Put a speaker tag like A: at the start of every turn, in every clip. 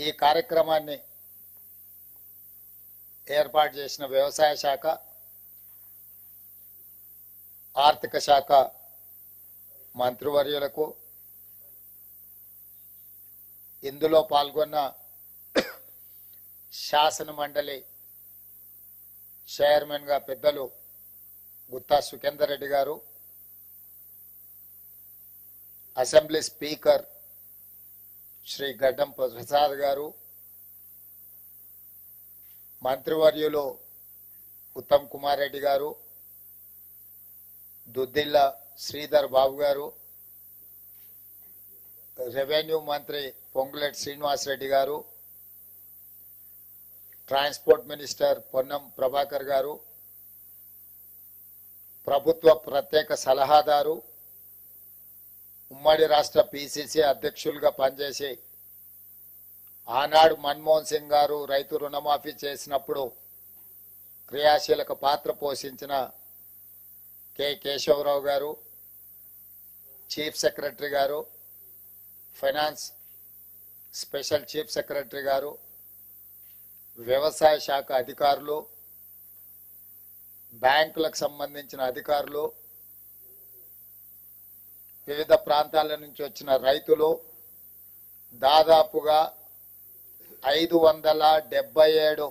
A: ఈ కార్యక్రమాన్ని ఏర్పాటు చేసిన వ్యవసాయ శాఖ, ఆర్థిక శాఖ మంత్రివర్యులకు, ఇందులో పాల్గొన్న శాసన మండలి చైర్మన్ గా పెద్దలు గుత్తా సుఖేందర్ రెడ్డి గారు, అసెంబ్లీ స్పీకర్ శ్రీ గడ్డం ప్రసాద్ గారు, మంత్రివర్యులు ఉత్తమ్ కుమార్ రెడ్డి గారు, దుద్దిల్ల శ్రీధర్ బాబు గారు, రెవెన్యూ మంత్రి పొంగులేటి శ్రీనివాస్ రెడ్డి గారు, ట్రాన్స్పోర్ట్ మినిస్టర్ పొన్నం ప్రభాకర్ గారు, ప్రభుత్వ ప్రత్యేక సలహాదారు, ఉమ్మడి రాష్ట్ర పిసిసి అధ్యక్షులుగా పనిచేసి ఆనాడు మన్మోహన్ సింగ్ గారు రైతు రుణమాఫీ చేసినప్పుడు క్రియాశీలక పాత్ర పోషించిన కె కేశవరావు గారు, చీఫ్ సెక్రటరీ గారు, ఫైనాన్స్ స్పెషల్ చీఫ్ సెక్రటరీ గారు, వ్యవసాయ శాఖ అధికారులు, బ్యాంకులకు సంబంధించిన అధికారులు, వివిధ ప్రాంతాల నుంచి వచ్చిన రైతులు, దాదాపుగా 577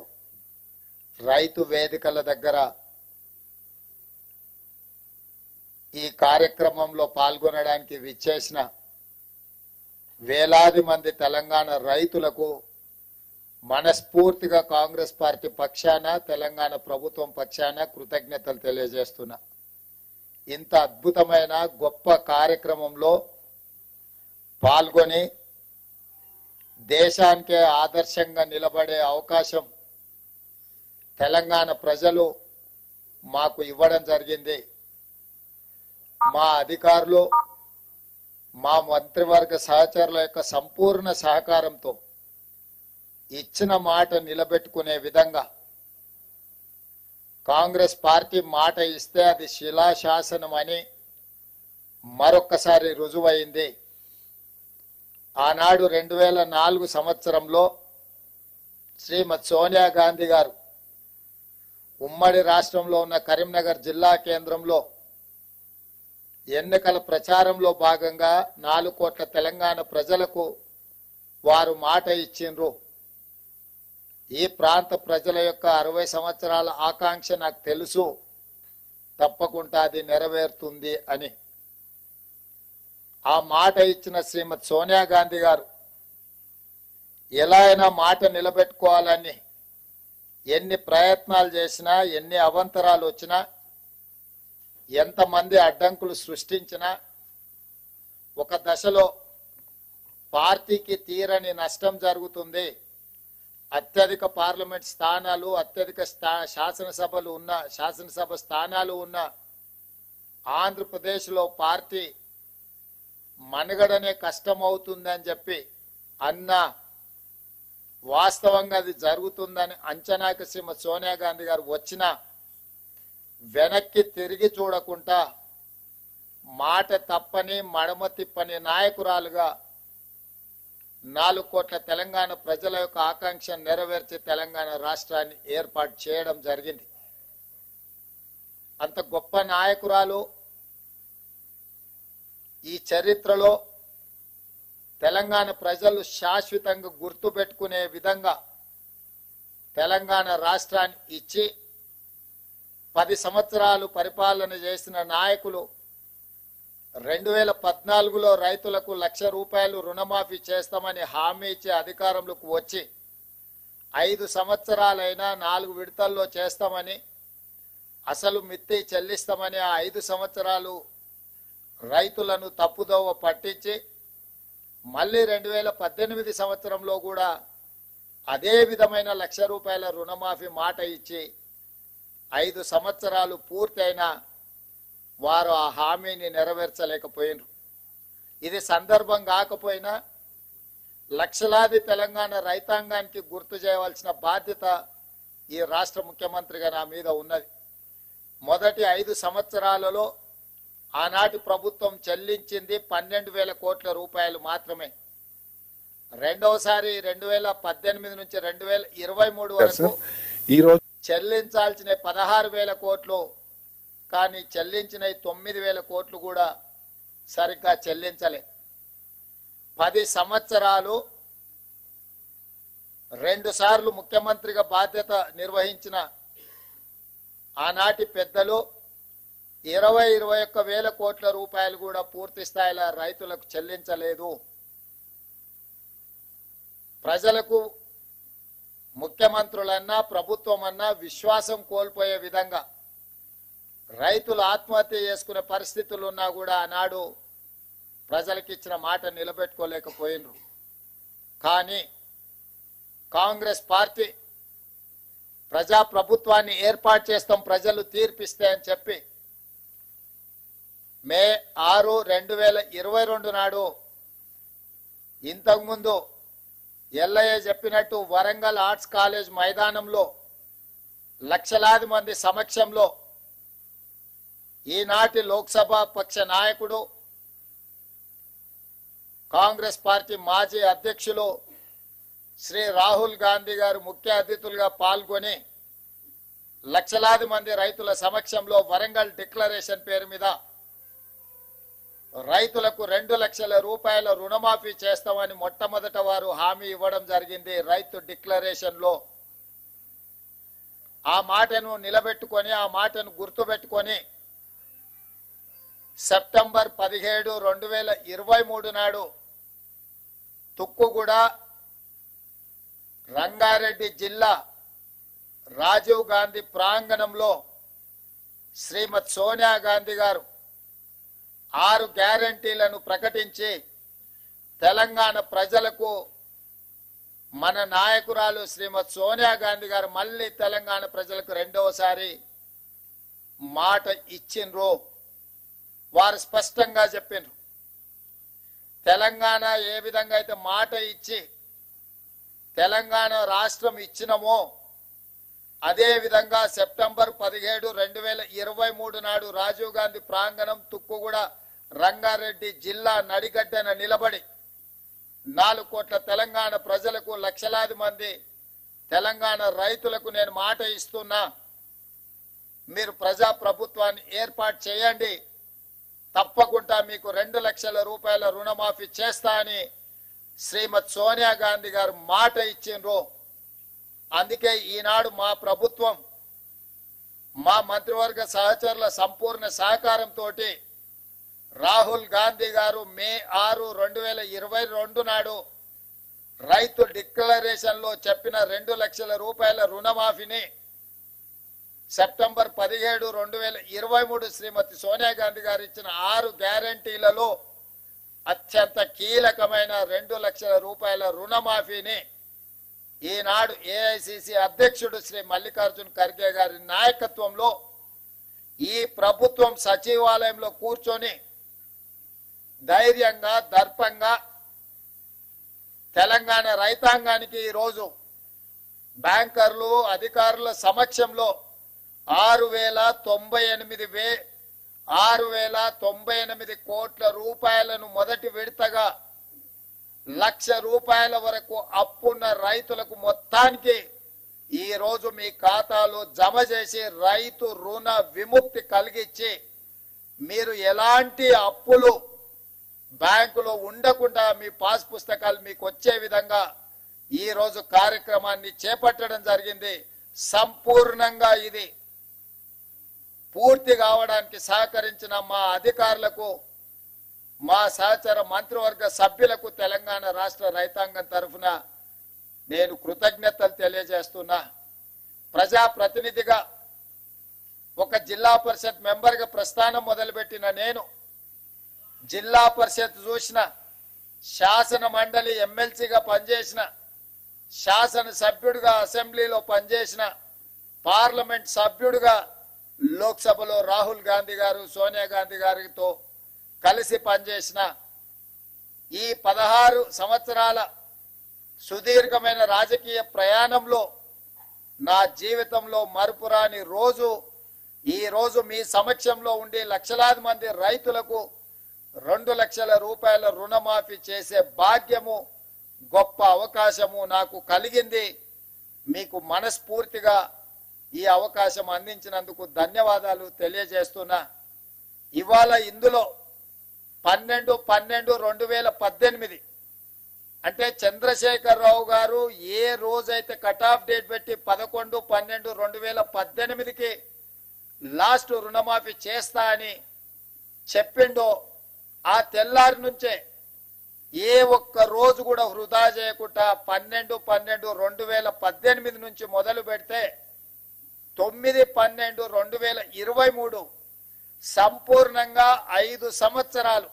A: రైతు వేదికల దగ్గర ఈ కార్యక్రమంలో పాల్గొనడానికి విచ్చేసిన వేలాది మంది తెలంగాణ రైతులకు మనస్ఫూర్తిగా కాంగ్రెస్ పార్టీ పక్షాన, తెలంగాణ ప్రభుత్వం పక్షాన కృతజ్ఞతలు తెలియజేస్తున్నా. ఇంత అద్భుతమైన గొప్ప కార్యక్రమంలో పాల్గొని దేశానికే ఆదర్శంగా నిలబడే అవకాశం తెలంగాణ ప్రజలు మాకు ఇవ్వడం జరిగింది. మా అధికారులు, మా మంత్రివర్గ సహచరుల యొక్క సంపూర్ణ సహకారంతో ఇచ్చిన మాట నిలబెట్టుకునే విధంగా కాంగ్రెస్ పార్టీ మాట ఇస్తే అది శిలాశాసనం అని మరొక్కసారి రుజువైంది. ఆనాడు 2004 సంవత్సరంలో శ్రీమతి సోనియా గాంధీ గారు ఉమ్మడి రాష్ట్రంలో ఉన్న కరీంనగర్ జిల్లా కేంద్రంలో ఎన్నికల ప్రచారంలో భాగంగా 4 కోట్ల తెలంగాణ ప్రజలకు వారు మాట ఇచ్చిండ్రు. ఈ ప్రాంత ప్రజల యొక్క 60 సంవత్సరాల ఆకాంక్ష నాకు తెలుసు, తప్పకుండా అది నెరవేరుతుంది అని. ఆ మాట ఇచ్చిన శ్రీమతి సోనియా గాంధీ గారు ఎలా అయినా మాట నిలబెట్టుకోవాలని ఎన్ని ప్రయత్నాలు చేసినా, ఎన్ని అవాంతరాలు వచ్చినా, ఎంతమంది అడ్డంకులు సృష్టించినా, ఒక దశలో పార్టీకి తీరని నష్టం జరుగుతుంది, అత్యధిక పార్లమెంట్ స్థానాలు, అత్యధిక శాసనసభ స్థానాలు ఉన్న ఆంధ్రప్రదేశ్లో పార్టీ మనుగడనే కష్టమవుతుందని చెప్పి అన్నా, వాస్తవంగా అది జరుగుతుందని అంచనాకి శ్రీమతి సోనియా గాంధీ గారు వచ్చిన వెనక్కి తిరిగి చూడకుండా మాట తప్పని మడమ తిప్పని నాయకురాలుగా 4 కోట్ల తెలంగాణ ప్రజల యొక్క ఆకాంక్ష నెరవేర్చి తెలంగాణ రాష్ట్రాన్ని ఏర్పాటు చేయడం జరిగింది. అంత గొప్ప నాయకురాలు ఈ చరిత్రలో తెలంగాణ ప్రజలు శాశ్వతంగా గుర్తుపెట్టుకునే విధంగా తెలంగాణ రాష్ట్రాన్ని ఇచ్చి 10 సంవత్సరాలు పరిపాలన చేసిన నాయకులు 2014లో రైతులకు ₹1,00,000 రుణమాఫీ చేస్తామని హామీ ఇచ్చి అధికారంలోకి వచ్చి 5 సంవత్సరాలైనా 4 విడతల్లో చేస్తామని, అసలు మిత్తి చెల్లిస్తామని ఆ 5 సంవత్సరాలు రైతులను తప్పుదోవ పట్టించి మళ్ళీ 2018 సంవత్సరంలో కూడా అదే విధమైన ₹1,00,000 రుణమాఫీ మాట ఇచ్చి 5 సంవత్సరాలు పూర్తయినా వారు ఆ హామీని నెరవేర్చలేకపోయినారు. ఇది సందర్భం కాకపోయినా లక్షలాది తెలంగాణ రైతాంగానికి గుర్తు చేయవలసిన బాధ్యత ఈ రాష్ట్ర ముఖ్యమంత్రిగా నా మీద ఉన్నది. మొదటి 5 సంవత్సరాలలో ఆనాటి ప్రభుత్వం చెల్లించింది 12,000 కోట్ల రూపాయలు మాత్రమే. రెండోసారి 2018 నుంచి 2023 వరకు
B: ఈ రోజు
A: చెల్లించాల్సిన 16,000 కోట్లు, కానీ చెల్లించిన 9,000 కోట్లు కూడా సరిగ్గా చెల్లించలే. 10 సంవత్సరాలు 2 సార్లు ముఖ్యమంత్రిగా బాధ్యత నిర్వహించిన ఆనాటి పెద్దలు 21,000 కోట్ల రూపాయలు కూడా పూర్తి స్థాయిలో రైతులకు చెల్లించలేదు. ప్రజలకు ముఖ్యమంత్రులన్నా ప్రభుత్వం అన్నా విశ్వాసం కోల్పోయే విధంగా రైతులు ఆత్మహత్య చేసుకునే పరిస్థితులు ఉన్నా కూడా ఆనాడు ప్రజలకు ఇచ్చిన మాట నిలబెట్టుకోలేకపోయినరు. కానీ కాంగ్రెస్ పార్టీ ప్రజా ప్రభుత్వాన్ని ఏర్పాటు చేస్తాం, ప్రజలు తీర్పిస్తే అని చెప్పి మే 6, 2022 నాడు ఇంతకుముందు ఎల్లయ్య చెప్పినట్టు వరంగల్ ఆర్ట్స్ కాలేజ్ మైదానంలో లక్షలాది మంది సమక్షంలో ఈనాటి లోక్సభ పక్ష నాయకుడు కాంగ్రెస్ పార్టీ మాజీ అధ్యక్షులు శ్రీ రాహుల్ గాంధీ గారు ముఖ్య అతిథులుగా పాల్గొని లక్షలాది మంది రైతుల సమక్షంలో వరంగల్ డిక్లరేషన్ పేరు మీద రైతులకు 2 లక్షల రూపాయల రుణమాఫీ చేస్తామని మొట్టమొదట వారు హామీ ఇవ్వడం జరిగింది. రైతు డిక్లరేషన్ లో ఆ మాటను నిలబెట్టుకొని, ఆ మాటను గుర్తుపెట్టుకొని సెప్టెంబర్ 17, 2023 నాడు తుక్కుగూడ రంగారెడ్డి జిల్లా రాజీవ్ గాంధీ ప్రాంగణంలో శ్రీమతి సోనియా గాంధీ గారు 6 గ్యారంటీలను ప్రకటించి తెలంగాణ ప్రజలకు మన నాయకురాలు శ్రీమతి సోనియా గాంధీ గారు మళ్ళీ తెలంగాణ ప్రజలకు రెండవసారి మాట ఇచ్చిండ్రు. వారు స్పష్టంగా చెప్పిండ్రు, తెలంగాణ ఏ విధంగా అయితే మాట ఇచ్చి తెలంగాణ రాష్ట్రం ఇచ్చినమో అదే విధంగా సెప్టెంబర్ 17, 2023 నాడు రాజీవ్ గాంధీ ప్రాంగణం తుక్కుగూడ రంగారెడ్డి జిల్లా నడిగడ్డన నిలబడి 4 కోట్ల తెలంగాణ ప్రజలకు, లక్షలాది మంది తెలంగాణ రైతులకు నేను మాట ఇస్తున్నా, మీరు ప్రజా ప్రభుత్వాన్ని ఏర్పాటు చేయండి, తప్పకుండా మీకు 2 లక్షల రూపాయల రుణమాఫీ చేస్తా అని శ్రీమతి సోనియా గాంధీ గారు మాట ఇచ్చిండ్రు. అందుకే ఈనాడు మా ప్రభుత్వం, మా మంత్రివర్గ సహచరుల సంపూర్ణ సహకారంతో రాహుల్ గాంధీ గారు మే 6, 2022 నాడు రైతు డిక్లరేషన్ లో చెప్పిన 2 లక్షల రూపాయల రుణమాఫీని సెప్టెంబర్ 17, 2023 శ్రీమతి సోనియా గాంధీ గారు ఇచ్చిన 6 గ్యారంటీలలో అత్యంత కీలకమైన 2 లక్షల రూపాయల రుణమాఫీని ఈనాడు ఏఐసిసి అధ్యక్షుడు శ్రీ మల్లికార్జున్ ఖర్గే గారి నాయకత్వంలో ఈ ప్రభుత్వం సచివాలయంలో కూర్చొని ధైర్యంగా, దర్పంగా తెలంగాణ రైతాంగానికి ఈరోజు బ్యాంకర్లు, అధికారుల సమక్షంలో 6,098 కోట్ల రూపాయలను మొదటి విడతగా 1,00,000 రూపాయల వరకు అప్పున్న రైతులకు మొత్తానికి ఈ రోజు మీ ఖాతాలో జమ చేసి రైతు రుణ విముక్తి కలిగించి మీరు ఎలాంటి అప్పులు బ్యాంకులో ఉండకుండా మీ పాస్ పుస్తకాలు మీకు వచ్చే విధంగా ఈ రోజు కార్యక్రమాన్ని చేపట్టడం జరిగింది. సంపూర్ణంగా ఇది పూర్తి కావడానికి సహకరించిన మా అధికారులకు, మా సహచర మంత్రివర్గ సభ్యులకు తెలంగాణ రాష్ట్ర రైతాంగం తరఫున నేను కృతజ్ఞతలు తెలియజేస్తున్నా. ప్రజాప్రతినిధిగా ఒక జిల్లా పరిషత్ మెంబర్గా ప్రస్థానం మొదలుపెట్టిన నేను జిల్లా పరిషత్ చూసిన, శాసన మండలి ఎమ్మెల్సీగా పనిచేసిన, శాసన సభ్యుడిగా అసెంబ్లీలో పనిచేసిన, పార్లమెంట్ సభ్యుడిగా లోక్సభలో రాహుల్ గాంధీ గారు, సోనియా గాంధీ గారితో కలిసి పనిచేసిన ఈ 16 సంవత్సరాల సుదీర్ఘమైన రాజకీయ ప్రయాణంలో నా జీవితంలో మరుపురాని రోజు ఈ రోజు మీ సమక్షంలో ఉండి లక్షలాది మంది రైతులకు 2 లక్షల రూపాయల రుణమాఫీ చేసే భాగ్యము గొప్ప అవకాశము నాకు కలిగింది. మీకు మనస్ఫూర్తిగా ఈ అవకాశం అందించినందుకు ధన్యవాదాలు తెలియజేస్తున్నా. ఇవాళ ఇందులో 12/12/2018 అంటే చంద్రశేఖరరావు గారు ఏ రోజైతే కట్ ఆఫ్ డేట్ పెట్టి 11/12/2018కి లాస్ట్ రుణమాఫీ చేస్తా అని చెప్పిండో ఆ తెల్లారి నుంచే ఏ ఒక్క రోజు కూడా వృధా చేయకుండా 12/12/2018 నుంచి మొదలు పెడితే 9/12/2023 సంపూర్ణంగా 5 సంవత్సరాలు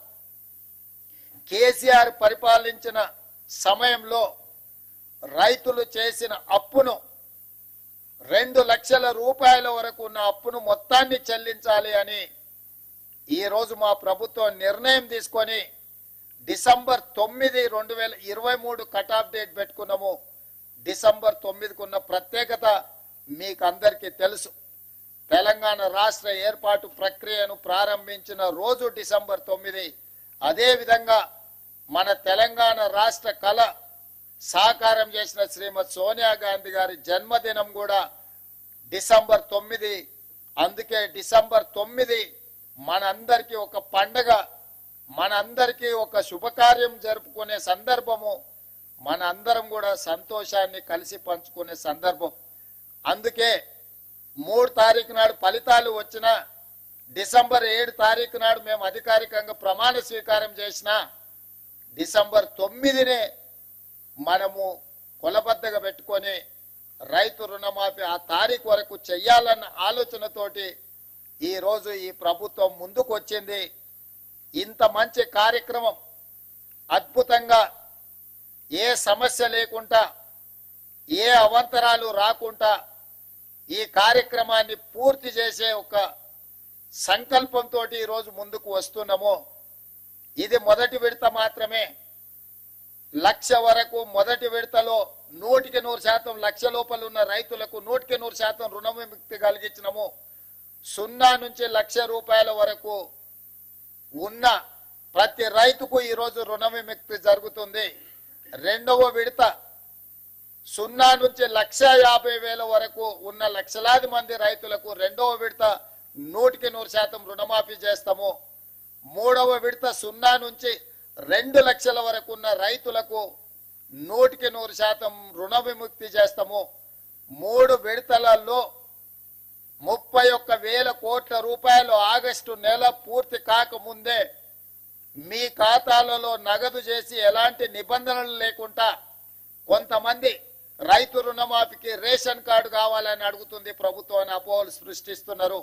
A: కేసీఆర్ పరిపాలించిన సమయంలో రైతులు చేసిన అప్పును 2 లక్షల రూపాయల వరకు ఉన్న అప్పును మొత్తాన్ని చెల్లించాలి అని ఈ రోజు మా ప్రభుత్వం నిర్ణయం తీసుకొని డిసెంబర్ 9, 2023 కట్ ఆఫ్ డేట్ పెట్టుకున్నాము. డిసెంబర్ 9కు ఉన్న ప్రత్యేకత మీకు అందరికీ తెలుసు. తెలంగాణ రాష్ట్ర ఏర్పాటు ప్రక్రియను ప్రారంభించిన రోజు డిసెంబర్ 9. అదే విధంగా మన తెలంగాణ రాష్ట్ర కళ సాకారం చేసిన శ్రీమతి సోనియా గాంధీ గారి జన్మదినం కూడా డిసెంబర్ 9. అందుకే డిసెంబర్ 9 మనందరికీ ఒక పండగ, మనందరికీ ఒక శుభకార్యం జరుపుకునే సందర్భము, మనందరం కూడా సంతోషాన్ని కలిసి పంచుకునే సందర్భం. అందుకే 3 తారీఖు నాడు ఫలితాలు వచ్చిన డిసెంబర్ 7 తారీఖు నాడు మేము అధికారికంగా ప్రమాణ స్వీకారం చేసిన డిసెంబర్ 9నే మనము కొలబద్దగా పెట్టుకొని రైతు రుణమాఫీ ఆ తారీఖు వరకు చెయ్యాలన్న ఆలోచనతోటి ఈ రోజు ఈ ప్రభుత్వం ముందుకు వచ్చింది. ఇంత మంచి కార్యక్రమం అద్భుతంగా ఏ సమస్య లేకుండా ఏ అవాంతరాలు రాకుండా ఈ కార్యక్రమాన్ని పూర్తి చేసే ఒక సంకల్పంతో ఈ రోజు ముందుకు వస్తున్నాము. ఇది మొదటి విడత మాత్రమే. 1,00,000 వరకు మొదటి విడతలో 100% లక్ష లోపల ఉన్న రైతులకు 100% రుణ విముక్తి కలిగించినము. 0 నుంచి 1,00,000 రూపాయల వరకు ఉన్న ప్రతి రైతుకు ఈ రోజు రుణ విముక్తి జరుగుతుంది. రెండవ విడత 0 నుంచి 1,50,000 వరకు ఉన్న లక్షలాది మంది రైతులకు రెండవ విడత 100% రుణమాఫీ చేస్తాము. మూడవ విడత 0 నుంచి 2 లక్షల వరకు ఉన్న రైతులకు 100% రుణ విముక్తి చేస్తాము. 3 విడతలలో 31,000 కోట్ల రూపాయలు ఆగస్టు నెల పూర్తి కాకముందే మీ ఖాతాలలో నగదు చేసి ఎలాంటి నిబంధనలు లేకుండా కొంతమంది రైతు రుణమాఫీకి రేషన్ కార్డు కావాలని అడుగుతుంది ప్రభుత్వాన్ని అపోహలు సృష్టిస్తున్నారు.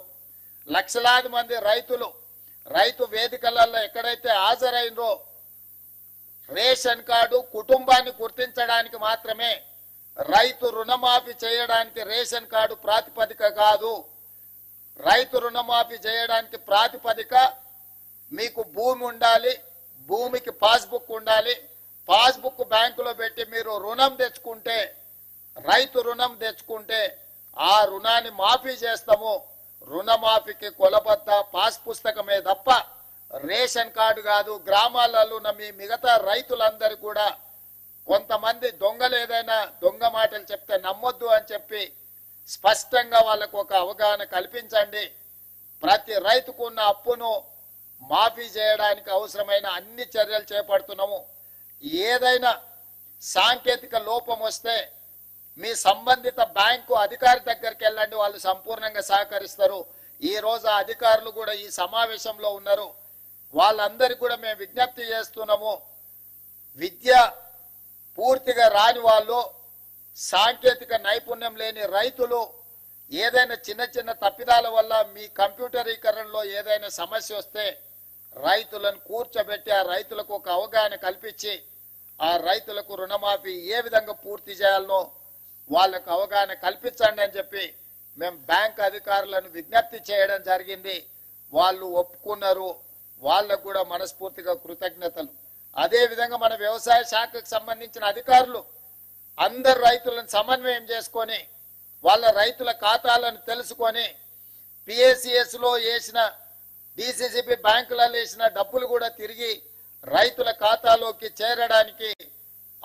A: లక్షలాది మంది రైతులు రైతు వేదికలలో ఎక్కడైతే హాజరైనరో రేషన్ కార్డు కుటుంబాన్ని గుర్తించడానికి మాత్రమే, రైతు రుణమాఫీ చేయడానికి రేషన్ కార్డు ప్రాతిపదిక కాదు. రైతు రుణమాఫీ చేయడానికి ప్రాతిపదిక మీకు భూమి ఉండాలి, భూమికి పాస్బుక్ ఉండాలి. పాస్బుక్ బ్యాంకులో పెట్టి మీరు రుణం తెచ్చుకుంటే, రైతు రుణం తెచ్చుకుంటే ఆ రుణాన్ని మాఫీ చేస్తాము. రుణమాఫీకి కొలబద్ద పాస్ పుస్తకమే తప్ప రేషన్ కార్డు కాదు. గ్రామాలలో ఉన్న మీ మిగతా రైతులందరూ కూడా కొంతమంది దొంగలు ఏదైనా దొంగ మాటలు చెప్తే నమ్మొద్దు అని చెప్పి స్పష్టంగా వాళ్ళకు ఒక అవగాహన కల్పించండి. ప్రతి రైతుకు ఉన్న అప్పును మాఫీ చేయడానికి అవసరమైన అన్ని చర్యలు చేపడుతున్నాము. ఏదైనా సాంకేతిక లోపం వస్తే మీ సంబంధిత బ్యాంకు అధికారి దగ్గరికి వెళ్ళండి, వాళ్ళు సంపూర్ణంగా సహకరిస్తారు. ఈ రోజు ఆ అధికారులు కూడా ఈ సమావేశంలో ఉన్నారు. వాళ్ళందరికీ కూడా మేము విజ్ఞప్తి చేస్తున్నాము. విద్య పూర్తిగా రాని వాళ్ళు, సాంకేతిక నైపుణ్యం లేని రైతులు ఏదైనా చిన్న చిన్న తప్పిదాల వల్ల మీ కంప్యూటరీకరణలో ఏదైనా సమస్య వస్తే రైతులను కూర్చోబెట్టి ఆ రైతులకు ఒక అవగాహన కల్పించి ఆ రైతులకు రుణమాఫీ ఏ విధంగా పూర్తి చేయాలనో వాళ్ళకు అవగాహన కల్పించండి అని చెప్పి మేము బ్యాంక్ అధికారులను విజ్ఞప్తి చేయడం జరిగింది. వాళ్ళు ఒప్పుకున్నారు. వాళ్ళకు కూడా మనస్ఫూర్తిగా కృతజ్ఞతలు. అదే విధంగా మన వ్యవసాయ శాఖకు సంబంధించిన అధికారులు అందరు రైతులను సమన్వయం చేసుకొని వాళ్ళ రైతుల ఖాతాలను తెలుసుకొని పిఎసిఎస్ లో వేసిన డిసిసిబి బ్యాంకులలో వేసిన డబ్బులు కూడా తిరిగి రైతుల ఖాతాలోకి చేరడానికి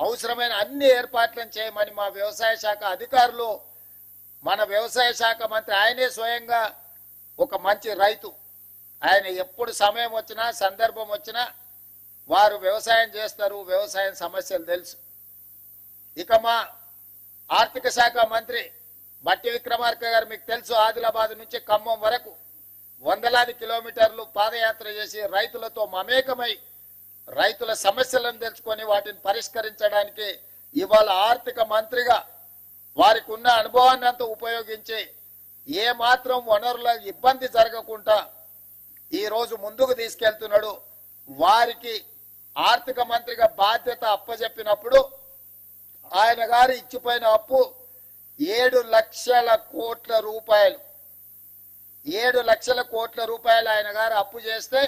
A: అవసరమైన అన్ని ఏర్పాట్లను చేయమని మా వ్యవసాయ శాఖ అధికారులు, మన వ్యవసాయ శాఖ మంత్రి ఆయనే స్వయంగా ఒక మంచి రైతు, ఆయన ఎప్పుడు సమయం వచ్చినా సందర్భం వచ్చినా వారు వ్యవసాయం చేస్తారు, వ్యవసాయం సమస్యలు తెలుసు. ఇక మా ఆర్థిక శాఖ మంత్రి బట్టి విక్రమార్క గారు మీకు తెలుసు, ఆదిలాబాద్ నుంచి ఖమ్మం వరకు వందలాది కిలోమీటర్లు పాదయాత్ర చేసి రైతులతో మమేకమై రైతుల సమస్యలను తెలుసుకొని వాటిని పరిష్కరించడానికి ఇవాళ ఆర్థిక మంత్రిగా వారికి ఉన్న అనుభవాన్ని అంతా ఉపయోగించి ఏ మాత్రం వనరుల ఇబ్బంది జరగకుండా ఈ రోజు ముందుకు తీసుకెళ్తున్నాడు. వారికి ఆర్థిక మంత్రిగా బాధ్యత అప్పజెప్పినప్పుడు ఆయన గారు ఇచ్చిపోయిన అప్పు 7 లక్షల కోట్ల రూపాయలు. 7 లక్షల కోట్ల రూపాయలు ఆయన గారు అప్పు చేస్తే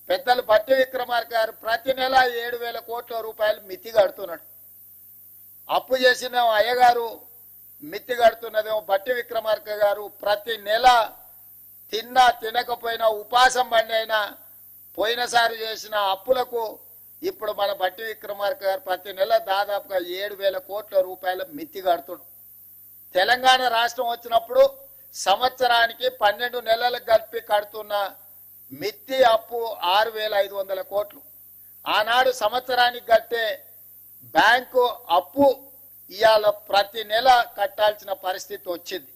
A: పెద్దలు బట్టి విక్రమార్క గారు ప్రతి నెల 7,000 కోట్ల రూపాయలు మితి కడుతున్నాడు. అప్పు చేసిన అయ్యగారు మితి కడుతున్నదేమో బట్టి విక్రమార్క గారు ప్రతి నెల తిన్నా తినకపోయినా ఉపాసం బండి అయినా పోయినసారి చేసిన అప్పులకు ఇప్పుడు మన బట్టి విక్రమార్క గారు ప్రతి నెల దాదాపుగా 7,000 కోట్ల రూపాయల మితి కడుతున్నాడు. తెలంగాణ రాష్ట్రం వచ్చినప్పుడు సంవత్సరానికి 12 నెలలకు కలిపి కడుతున్న మిత్తి అప్పు 6,500 కోట్లు. ఆనాడు సంవత్సరానికి కట్టే బ్యాంకు అప్పు ఇవాళ ప్రతి నెల కట్టాల్సిన పరిస్థితి వచ్చింది.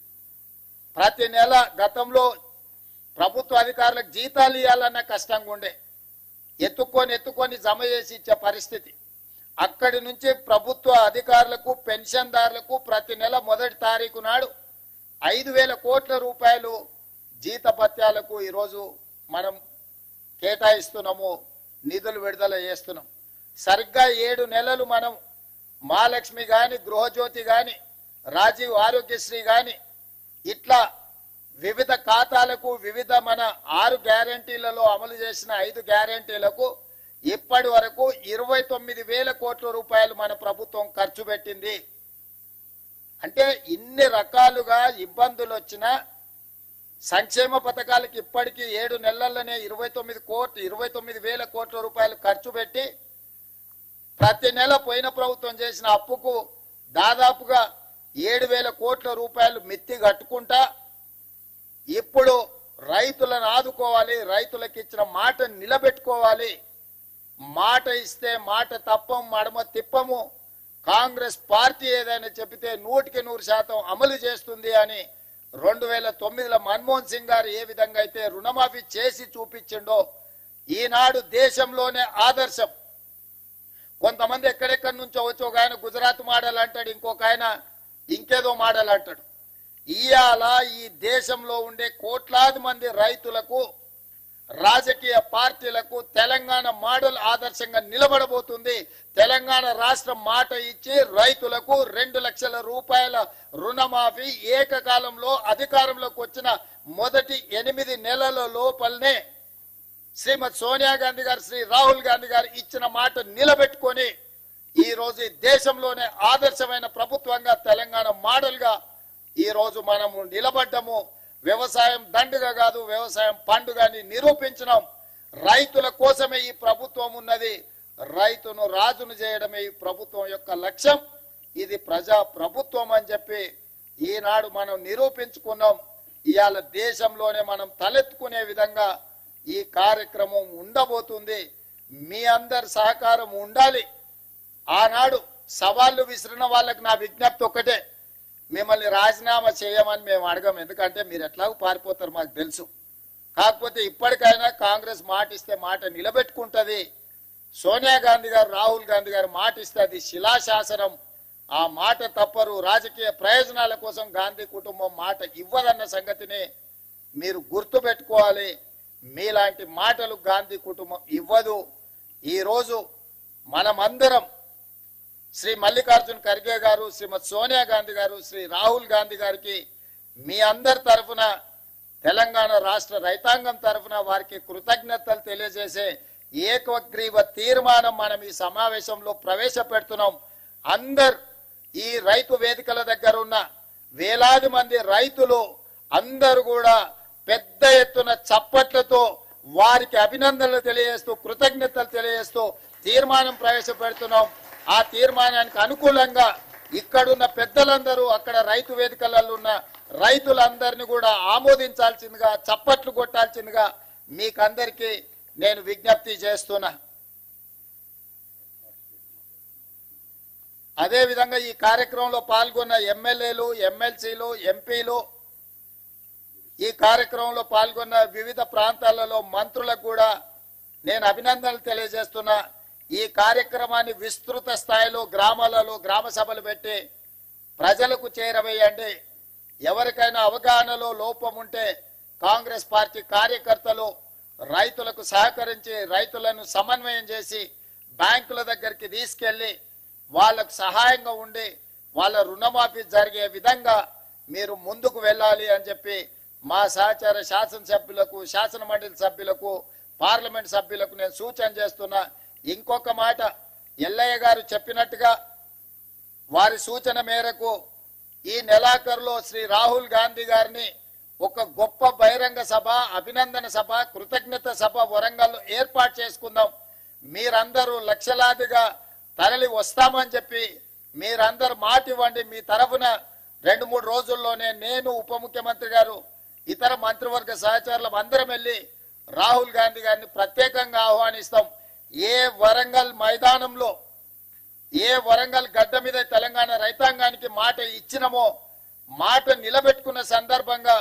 A: ప్రతి నెల గతంలో అధికారులకు జీతాలు ఇవ్వాలన్న కష్టంగా ఉండే, ఎత్తుకొని జమ చేసి ఇచ్చే పరిస్థితి. అక్కడి నుంచి ప్రభుత్వ అధికారులకు పెన్షన్దారులకు ప్రతి నెల మొదటి తారీఖు నాడు 5,000 కోట్ల రూపాయలు జీతభత్యాలకు ఈరోజు మనం కేటాయిస్తున్నాము, నిధులు విడుదల చేస్తున్నాం. సరిగ్గా 7 నెలలు మనం మహాలక్ష్మి గాని, గృహజ్యోతి గాని, రాజీవ్ ఆరోగ్యశ్రీ గాని ఇట్లా వివిధ ఖాతాలకు వివిధ మన 6 గ్యారెంటీలలో అమలు చేసిన 5 గ్యారెంటీలకు ఇప్పటి వరకు 29,000 కోట్ల రూపాయలు మన ప్రభుత్వం ఖర్చు పెట్టింది. అంటే ఇన్ని రకాలుగా ఇబ్బందులు వచ్చినా సంక్షేమ పథకాలకు ఇప్పటికీ 7 నెలల్లోనే 29,000 కోట్ల రూపాయలు ఖర్చు పెట్టి ప్రతి నెల పోయిన ప్రభుత్వం చేసిన అప్పుకు దాదాపుగా 7,000 కోట్ల రూపాయలు మిత్తి కట్టుకుంటా ఇప్పుడు రైతులను ఆదుకోవాలి, రైతులకు ఇచ్చిన మాట నిలబెట్టుకోవాలి. మాట ఇస్తే మాట తప్పం, మడమ తిప్పము. కాంగ్రెస్ పార్టీ ఏదైనా చెబితే 100% అమలు చేస్తుంది అని 2009లో మన్మోహన్ సింగ్ గారు ఏ విధంగా అయితే రుణమాఫీ చేసి చూపించిండో ఈనాడు దేశంలోనే ఆదర్శం. కొంతమంది ఎక్కడెక్కడి నుంచో వచ్చి ఒక ఆయన గుజరాత్ మోడల్ అంటాడు, ఇంకొక ఆయన ఇంకేదో మోడల్ అంటాడు. ఇవాళ ఈ దేశంలో ఉండే కోట్లాది మంది రైతులకు, రాజకీయ పార్టీలకు తెలంగాణ మోడల్ ఆదర్శంగా నిలబడబోతుంది. తెలంగాణ రాష్ట్రం మాట ఇచ్చి రైతులకు 2 లక్షల రూపాయల రుణమాఫీ ఏకకాలంలో అధికారంలోకి వచ్చిన మొదటి 8 నెలల లోపలనే శ్రీమతి సోనియా గాంధీ గారు, శ్రీ రాహుల్ గాంధీ గారు ఇచ్చిన మాట నిలబెట్టుకొని ఈ రోజు దేశంలోనే ఆదర్శమైన ప్రభుత్వంగా తెలంగాణ మోడల్ గా ఈ రోజు మనము నిలబడ్డము. వ్యవసాయం దండుగ కాదు, వ్యవసాయం పండుగని నిరూపించినాం. రైతుల కోసమే ఈ ప్రభుత్వం ఉన్నది, రైతును రాజును చేయడమే ఈ ప్రభుత్వం యొక్క లక్ష్యం. ఇది ప్రజా ప్రభుత్వం అని చెప్పి ఈనాడు మనం నిరూపించుకున్నాం. ఇవాళ దేశంలోనే మనం తలెత్తుకునే విధంగా ఈ కార్యక్రమం ఉండబోతుంది. మీ అందరి సహకారం ఉండాలి. ఆనాడు సవాళ్లు విసిరిన వాళ్ళకి నా విజ్ఞప్తి ఒక్కటే, మిమ్మల్ని రాజీనామా చేయమని మేము అడగం, ఎందుకంటే మీరు ఎట్లాగూ పారిపోతారు మాకు తెలుసు. కాకపోతే ఇప్పటికైనా కాంగ్రెస్ మాట ఇస్తే మాట నిలబెట్టుకుంటది. సోనియా గాంధీ గారు, రాహుల్ గాంధీ గారు మాట ఇస్తే అది శిలాశాసనం. ఆ మాట తప్పరు. రాజకీయ ప్రయోజనాల కోసం గాంధీ కుటుంబం మాట ఇవ్వదన్న సంగతిని మీరు గుర్తు పెట్టుకోవాలి. మీలాంటి మాటలు గాంధీ కుటుంబం ఇవ్వదు. ఈరోజు మనమందరం శ్రీ మల్లికార్జున్ ఖర్గే గారు, శ్రీమతి సోనియా గాంధీ గారు, శ్రీ రాహుల్ గాంధీ గారికి మీ అందరి తరఫున, తెలంగాణ రాష్ట్ర రైతాంగం తరఫున వారికి కృతజ్ఞతలు తెలియజేసే ఏకగ్రీవ తీర్మానం మనం ఈ సమావేశంలో ప్రవేశపెడుతున్నాం. అందరు ఈ రైతు వేదికల దగ్గర ఉన్న వేలాది మంది రైతులు అందరూ కూడా పెద్ద ఎత్తున చప్పట్లతో వారికి అభినందనలు తెలియజేస్తూ, కృతజ్ఞతలు తెలియజేస్తూ తీర్మానం ప్రవేశపెడుతున్నాం. ఆ తీర్మానానికి అనుకూలంగా ఇక్కడున్న పెద్దలందరూ అక్కడ రైతు వేదికలలో ఉన్న రైతులందరినీ కూడా ఆమోదించాల్సిందిగా చప్పట్లు కొట్టాల్సిందిగా మీకందరికీ నేను విజ్ఞప్తి చేస్తున్నా. అదేవిధంగా ఈ కార్యక్రమంలో పాల్గొన్న ఎమ్మెల్యేలు, ఎమ్మెల్సీలు, ఎంపీలు, ఈ కార్యక్రమంలో పాల్గొన్న వివిధ ప్రాంతాలలో మంత్రులకు కూడా నేను అభినందనలు తెలియజేస్తున్నా. ఈ కార్యక్రమాన్ని విస్తృత స్థాయిలో గ్రామాలలో గ్రామ సభలు పెట్టి ప్రజలకు చేరవేయండి. ఎవరికైనా అవగాహనలో లోపం ఉంటే కాంగ్రెస్ పార్టీ కార్యకర్తలు రైతులకు సహకరించి రైతులను సమన్వయం చేసి బ్యాంకుల దగ్గరికి తీసుకెళ్లి వాళ్ళకు సహాయంగా ఉండి వాళ్ళ రుణమాఫీ జరిగే విధంగా మీరు ముందుకు వెళ్ళాలి అని చెప్పి మా సహచార శాసనసభ్యులకు, శాసన మండలి సభ్యులకు, పార్లమెంట్ సభ్యులకు నేను సూచన చేస్తున్నా. ఇంకొక మాట, ఎల్లయ్య గారు చెప్పినట్టుగా వారి సూచన మేరకు ఈ నెలాఖరులో శ్రీ రాహుల్ గాంధీ గారిని ఒక గొప్ప బహిరంగ సభ, అభినందన సభ, కృతజ్ఞత సభ వరంగల్ ఏర్పాటు చేసుకుందాం. మీరందరూ లక్షలాదిగా తరలి వస్తామని చెప్పి మీరందరూ మాట ఇవ్వండి. మీ తరఫున 2-3 రోజుల్లోనే నేను, ఉప ముఖ్యమంత్రి గారు, ఇతర మంత్రివర్గ సహచరులం అందరం వెళ్ళి రాహుల్ గాంధీ గారిని ప్రత్యేకంగా ఆహ్వానిస్తాం. ఏ వరంగల్ మైదానంలో, ఏ వరంగల్ గడ్డ మీద తెలంగాణ రైతాంగానికి మాట ఇచ్చినమో మాట నిలబెట్టుకున్న సందర్భంగా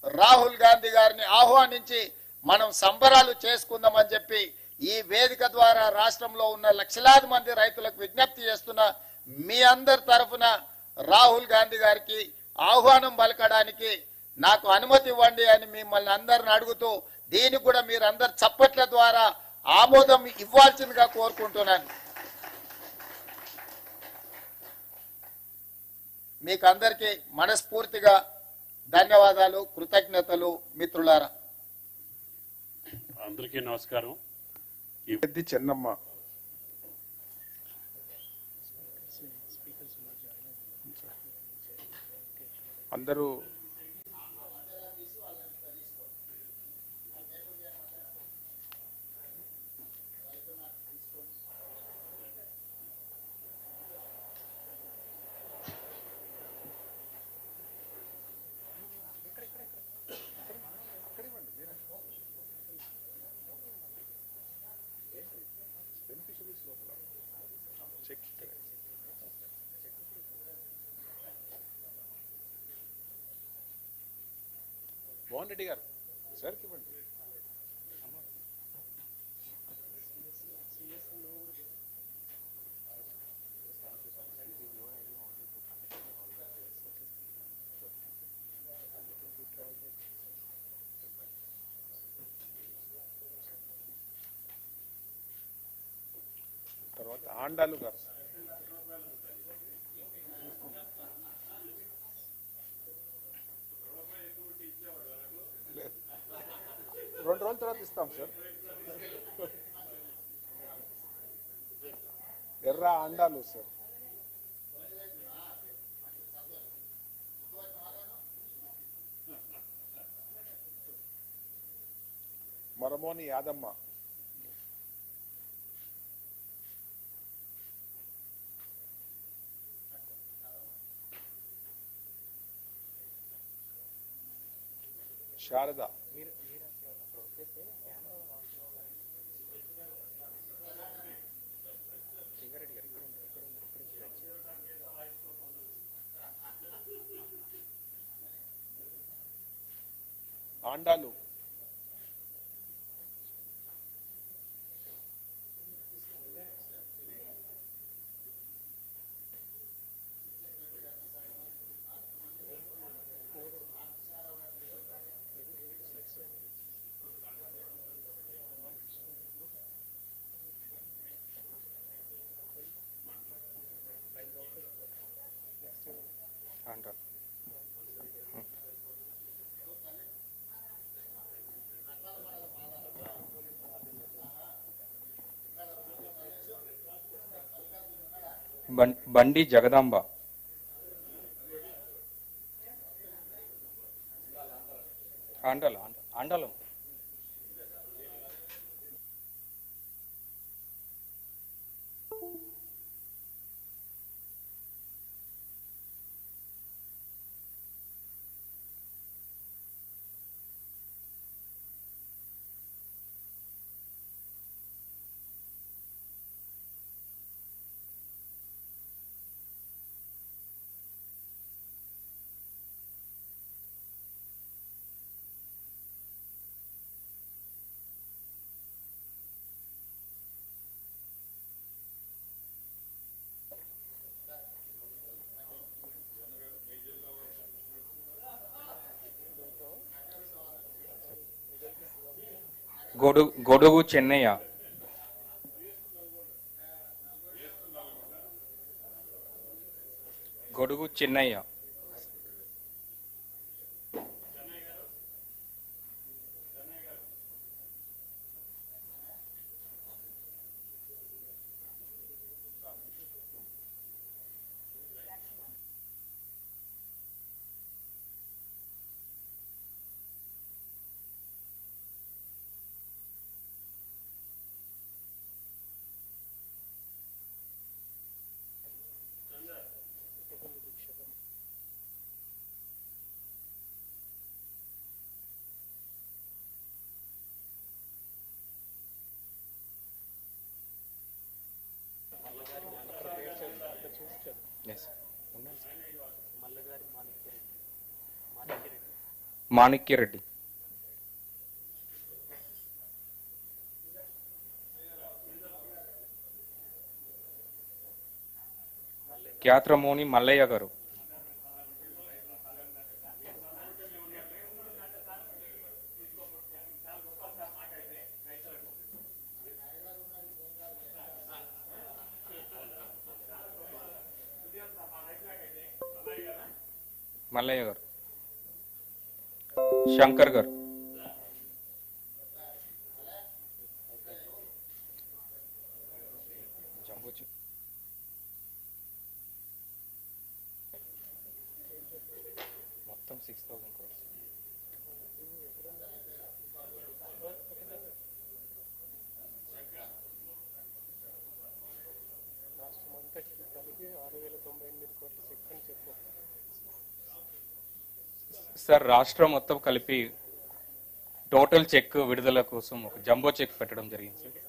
A: రాహుల్ గాంధీ గారిని ఆహ్వానించి మనం సంబరాలు చేసుకుందామని చెప్పి ఈ వేదిక ద్వారా రాష్ట్రంలో ఉన్న లక్షలాది మంది రైతులకు విజ్ఞప్తి చేస్తున్న మీ అందరి తరఫున రాహుల్ గాంధీ గారికి ఆహ్వానం పలకడానికి నాకు అనుమతి ఇవ్వండి అని మిమ్మల్ని అందరిని అడుగుతూ దీనికి కూడా మీరందరు చప్పట్ల ద్వారా ఆమోదం ఇవ్వాల్సిందిగా కోరుకుంటున్నాను. మీకు అందరికీ మనస్ఫూర్తిగా ధన్యవాదాలు, కృతజ్ఞతలు మిత్రులారా.
B: అందరికీ నమస్కారం.
C: పెద్ది చెన్నమ్మ అందరూ మోహన్ రెడ్డి గారు సార్కి ఇవ్వండి. తర్వాత ఆండాలు గారు. రెండు రోజుల తర్వాత ఇస్తాం సార్. ఎర్ర అండాలు సార్. మరమోని యాదమ్మ. శారద. ఆండాలు. ఆండాలు.
D: బండి జగదాంబ. ఆండలం.
B: గొడుగు చెన్నయ్య, గొడుగు చెన్నయ్య, మాణిక్యరెడ్డి, క్యాత్రమోని మల్లయ్య గారు, మల్లయ్య గారు, శంకర్ గారు, మొత్తం 6,000 crores. సార్ రాష్ట్రం మొత్తం కలిపి టోటల్ చెక్ విడుదల కోసం ఒక జంబో చెక్ పెట్టడం జరిగింది సార్.